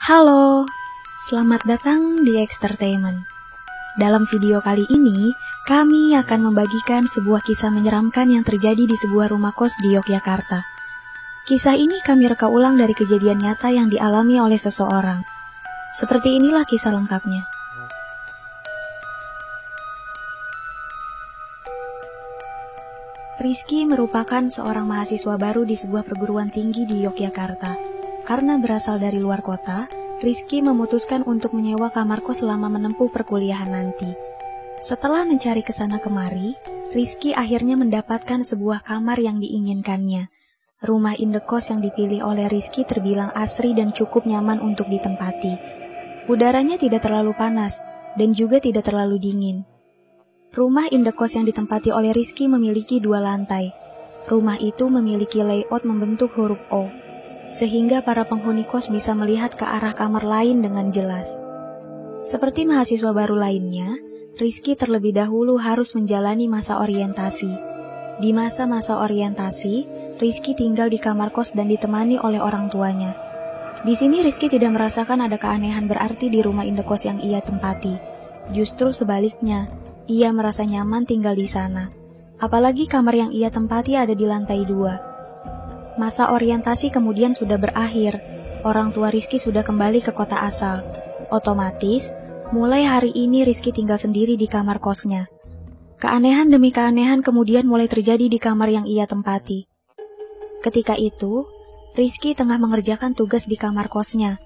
Halo, selamat datang di Extertainment. Dalam video kali ini, kami akan membagikan sebuah kisah menyeramkan yang terjadi di sebuah rumah kos di Yogyakarta. Kisah ini kami reka ulang dari kejadian nyata yang dialami oleh seseorang. Seperti inilah kisah lengkapnya. Rizky merupakan seorang mahasiswa baru di sebuah perguruan tinggi di Yogyakarta. Karena berasal dari luar kota, Rizky memutuskan untuk menyewa kamar kos selama menempuh perkuliahan nanti. Setelah mencari kesana kemari, Rizky akhirnya mendapatkan sebuah kamar yang diinginkannya. Rumah indekos yang dipilih oleh Rizky terbilang asri dan cukup nyaman untuk ditempati. Udaranya tidak terlalu panas dan juga tidak terlalu dingin. Rumah indekos yang ditempati oleh Rizky memiliki 2 lantai. Rumah itu memiliki layout membentuk huruf O, sehingga para penghuni kos bisa melihat ke arah kamar lain dengan jelas. Seperti mahasiswa baru lainnya, Rizky terlebih dahulu harus menjalani masa orientasi. Di masa-masa orientasi, Rizky tinggal di kamar kos dan ditemani oleh orang tuanya. Di sini Rizky tidak merasakan ada keanehan berarti di rumah indekos yang ia tempati. Justru sebaliknya, ia merasa nyaman tinggal di sana. Apalagi kamar yang ia tempati ada di lantai 2. Masa orientasi kemudian sudah berakhir. Orang tua Rizky sudah kembali ke kota asal. Otomatis, mulai hari ini Rizky tinggal sendiri di kamar kosnya. Keanehan demi keanehan kemudian mulai terjadi di kamar yang ia tempati. Ketika itu, Rizky tengah mengerjakan tugas di kamar kosnya.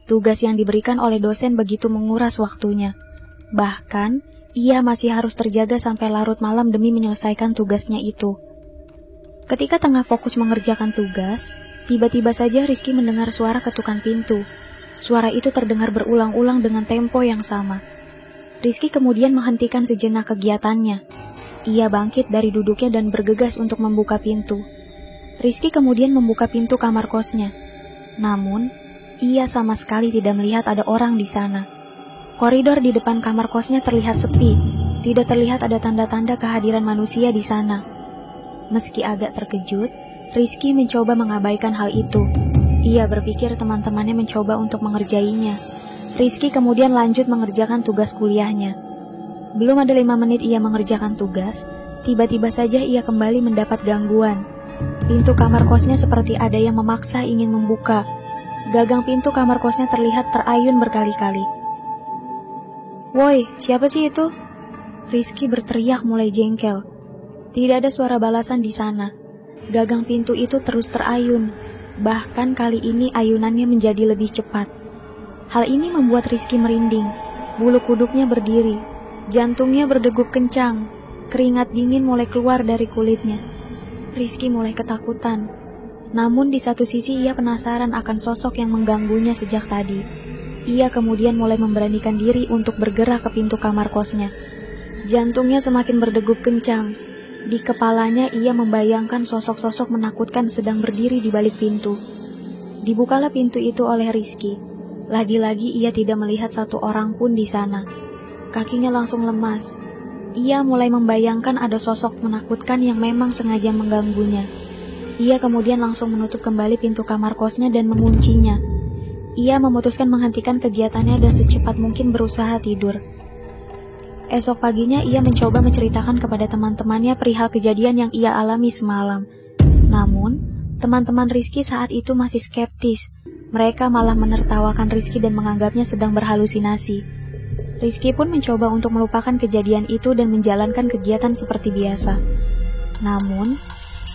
Tugas yang diberikan oleh dosen begitu menguras waktunya. Bahkan, ia masih harus terjaga sampai larut malam demi menyelesaikan tugasnya itu. Ketika tengah fokus mengerjakan tugas, tiba-tiba saja Rizky mendengar suara ketukan pintu. Suara itu terdengar berulang-ulang dengan tempo yang sama. Rizky kemudian menghentikan sejenak kegiatannya. Ia bangkit dari duduknya dan bergegas untuk membuka pintu. Rizky kemudian membuka pintu kamar kosnya. Namun, ia sama sekali tidak melihat ada orang di sana. Koridor di depan kamar kosnya terlihat sepi. Tidak terlihat ada tanda-tanda kehadiran manusia di sana. Meski agak terkejut, Rizky mencoba mengabaikan hal itu. Ia berpikir teman-temannya mencoba untuk mengerjainya. Rizky kemudian lanjut mengerjakan tugas kuliahnya. Belum ada 5 menit ia mengerjakan tugas, tiba-tiba saja ia kembali mendapat gangguan. Pintu kamar kosnya seperti ada yang memaksa ingin membuka. Gagang pintu kamar kosnya terlihat terayun berkali-kali. "Woi, siapa sih itu?" Rizky berteriak mulai jengkel. Tidak ada suara balasan di sana. Gagang pintu itu terus terayun. Bahkan kali ini ayunannya menjadi lebih cepat. Hal ini membuat Rizky merinding. Bulu kuduknya berdiri. Jantungnya berdegup kencang. Keringat dingin mulai keluar dari kulitnya. Rizky mulai ketakutan. Namun di satu sisi ia penasaran akan sosok yang mengganggunya sejak tadi. Ia kemudian mulai memberanikan diri untuk bergerak ke pintu kamar kosnya. Jantungnya semakin berdegup kencang. Di kepalanya ia membayangkan sosok-sosok menakutkan sedang berdiri di balik pintu. Dibukalah pintu itu oleh Rizky. Lagi-lagi ia tidak melihat satu orang pun di sana. Kakinya langsung lemas. Ia mulai membayangkan ada sosok menakutkan yang memang sengaja mengganggunya. Ia kemudian langsung menutup kembali pintu kamar kosnya dan menguncinya. Ia memutuskan menghentikan kegiatannya dan secepat mungkin berusaha tidur. Esok paginya ia mencoba menceritakan kepada teman-temannya perihal kejadian yang ia alami semalam. Namun, teman-teman Rizky saat itu masih skeptis. Mereka malah menertawakan Rizky dan menganggapnya sedang berhalusinasi. Rizky pun mencoba untuk melupakan kejadian itu dan menjalankan kegiatan seperti biasa. Namun,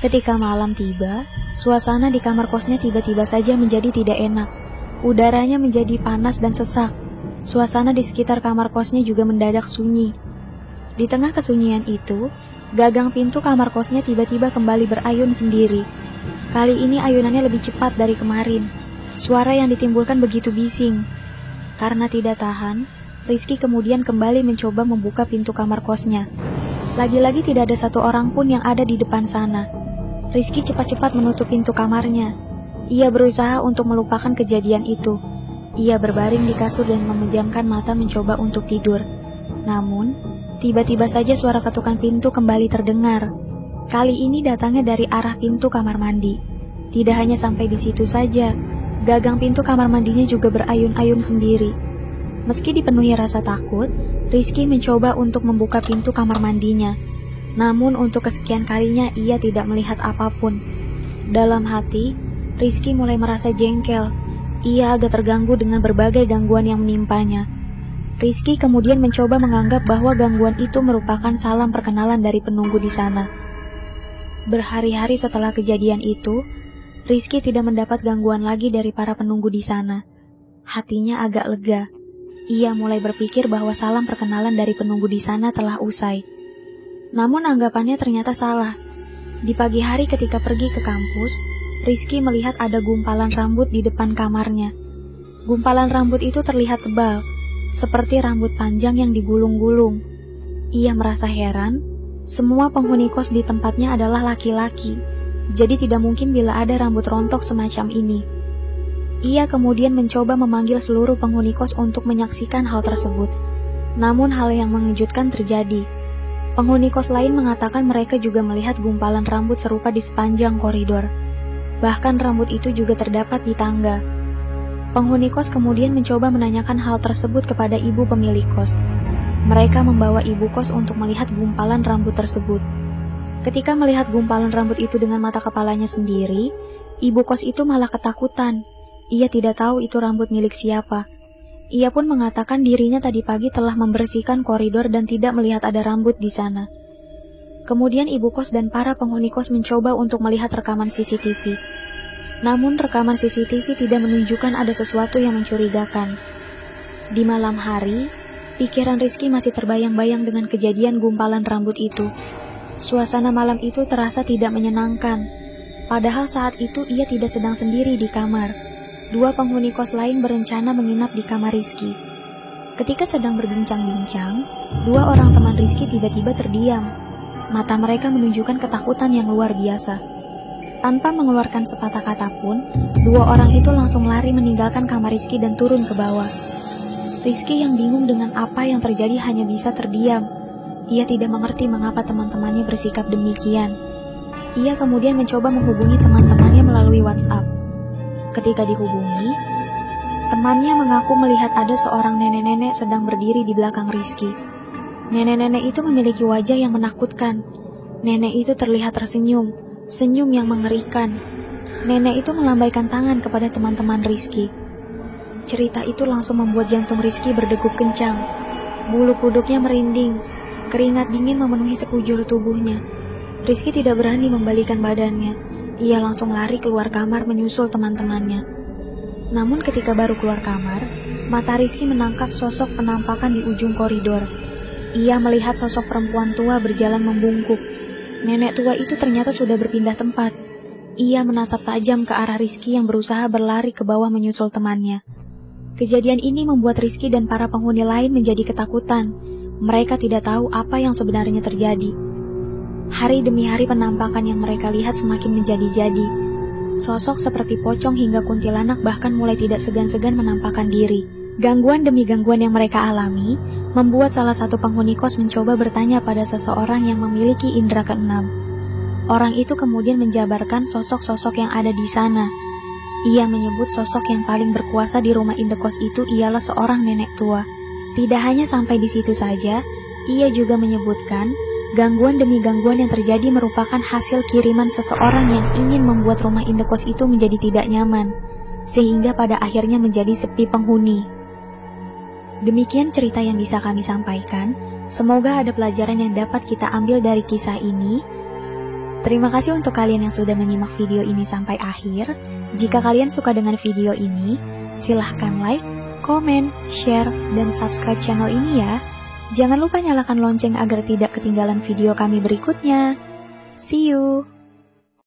ketika malam tiba, suasana di kamar kosnya tiba-tiba saja menjadi tidak enak. Udaranya menjadi panas dan sesak. Suasana di sekitar kamar kosnya juga mendadak sunyi. Di tengah kesunyian itu, gagang pintu kamar kosnya tiba-tiba kembali berayun sendiri. Kali ini ayunannya lebih cepat dari kemarin. Suara yang ditimbulkan begitu bising. Karena tidak tahan, Rizky kemudian kembali mencoba membuka pintu kamar kosnya. Lagi-lagi tidak ada satu orang pun yang ada di depan sana. Rizky cepat-cepat menutup pintu kamarnya. Ia berusaha untuk melupakan kejadian itu. Ia berbaring di kasur dan memejamkan mata mencoba untuk tidur. Namun, tiba-tiba saja suara ketukan pintu kembali terdengar. Kali ini datangnya dari arah pintu kamar mandi. Tidak hanya sampai di situ saja, Gagang pintu kamar mandinya juga berayun-ayun sendiri. Meski dipenuhi rasa takut, Rizky mencoba untuk membuka pintu kamar mandinya. Namun untuk kesekian kalinya ia tidak melihat apapun. Dalam hati, Rizky mulai merasa jengkel. Ia agak terganggu dengan berbagai gangguan yang menimpanya. Rizky kemudian mencoba menganggap bahwa gangguan itu merupakan salam perkenalan dari penunggu di sana. Berhari-hari setelah kejadian itu, Rizky tidak mendapat gangguan lagi dari para penunggu di sana. Hatinya agak lega. Ia mulai berpikir bahwa salam perkenalan dari penunggu di sana telah usai. Namun anggapannya ternyata salah. Di pagi hari ketika pergi ke kampus, Rizky melihat ada gumpalan rambut di depan kamarnya. Gumpalan rambut itu terlihat tebal, seperti rambut panjang yang digulung-gulung. Ia merasa heran, semua penghuni kos di tempatnya adalah laki-laki, jadi tidak mungkin bila ada rambut rontok semacam ini. Ia kemudian mencoba memanggil seluruh penghuni kos untuk menyaksikan hal tersebut. Namun hal yang mengejutkan terjadi. Penghuni kos lain mengatakan mereka juga melihat gumpalan rambut serupa di sepanjang koridor. Bahkan rambut itu juga terdapat di tangga. Penghuni kos kemudian mencoba menanyakan hal tersebut kepada ibu pemilik kos. Mereka membawa ibu kos untuk melihat gumpalan rambut tersebut. Ketika melihat gumpalan rambut itu dengan mata kepalanya sendiri, ibu kos itu malah ketakutan. Ia tidak tahu itu rambut milik siapa. Ia pun mengatakan dirinya tadi pagi telah membersihkan koridor dan tidak melihat ada rambut di sana. Kemudian ibu kos dan para penghuni kos mencoba untuk melihat rekaman CCTV. Namun rekaman CCTV tidak menunjukkan ada sesuatu yang mencurigakan. Di malam hari, pikiran Rizky masih terbayang-bayang dengan kejadian gumpalan rambut itu. Suasana malam itu terasa tidak menyenangkan. Padahal saat itu ia tidak sedang sendiri di kamar. Dua penghuni kos lain berencana menginap di kamar Rizky. Ketika sedang berbincang-bincang, dua orang teman Rizky tiba-tiba terdiam. Mata mereka menunjukkan ketakutan yang luar biasa. Tanpa mengeluarkan sepatah kata pun, dua orang itu langsung lari meninggalkan kamar Rizky dan turun ke bawah. Rizky yang bingung dengan apa yang terjadi hanya bisa terdiam. Ia tidak mengerti mengapa teman-temannya bersikap demikian. Ia kemudian mencoba menghubungi teman-temannya melalui WhatsApp. Ketika dihubungi, temannya mengaku melihat ada seorang nenek-nenek sedang berdiri di belakang Rizky. Nenek-nenek itu memiliki wajah yang menakutkan. Nenek itu terlihat tersenyum, senyum yang mengerikan. Nenek itu melambaikan tangan kepada teman-teman Rizky. Cerita itu langsung membuat jantung Rizky berdegup kencang. Bulu kuduknya merinding, keringat dingin memenuhi sekujur tubuhnya. Rizky tidak berani membalikan badannya. Ia langsung lari keluar kamar menyusul teman-temannya. Namun ketika baru keluar kamar, mata Rizky menangkap sosok penampakan di ujung koridor. Ia melihat sosok perempuan tua berjalan membungkuk. Nenek tua itu ternyata sudah berpindah tempat. Ia menatap tajam ke arah Rizky yang berusaha berlari ke bawah menyusul temannya. Kejadian ini membuat Rizky dan para penghuni lain menjadi ketakutan. Mereka tidak tahu apa yang sebenarnya terjadi. Hari demi hari penampakan yang mereka lihat semakin menjadi-jadi. Sosok seperti pocong hingga kuntilanak bahkan mulai tidak segan-segan menampakkan diri. Gangguan demi gangguan yang mereka alami membuat salah satu penghuni kos mencoba bertanya pada seseorang yang memiliki indera keenam. Orang itu kemudian menjabarkan sosok-sosok yang ada di sana. Ia menyebut sosok yang paling berkuasa di rumah indekos itu ialah seorang nenek tua. Tidak hanya sampai di situ saja, ia juga menyebutkan gangguan demi gangguan yang terjadi merupakan hasil kiriman seseorang yang ingin membuat rumah indekos itu menjadi tidak nyaman, sehingga pada akhirnya menjadi sepi penghuni. Demikian cerita yang bisa kami sampaikan. Semoga ada pelajaran yang dapat kita ambil dari kisah ini. Terima kasih untuk kalian yang sudah menyimak video ini sampai akhir. Jika kalian suka dengan video ini, silahkan like, komen, share, dan subscribe channel ini ya. Jangan lupa nyalakan lonceng agar tidak ketinggalan video kami berikutnya. See you!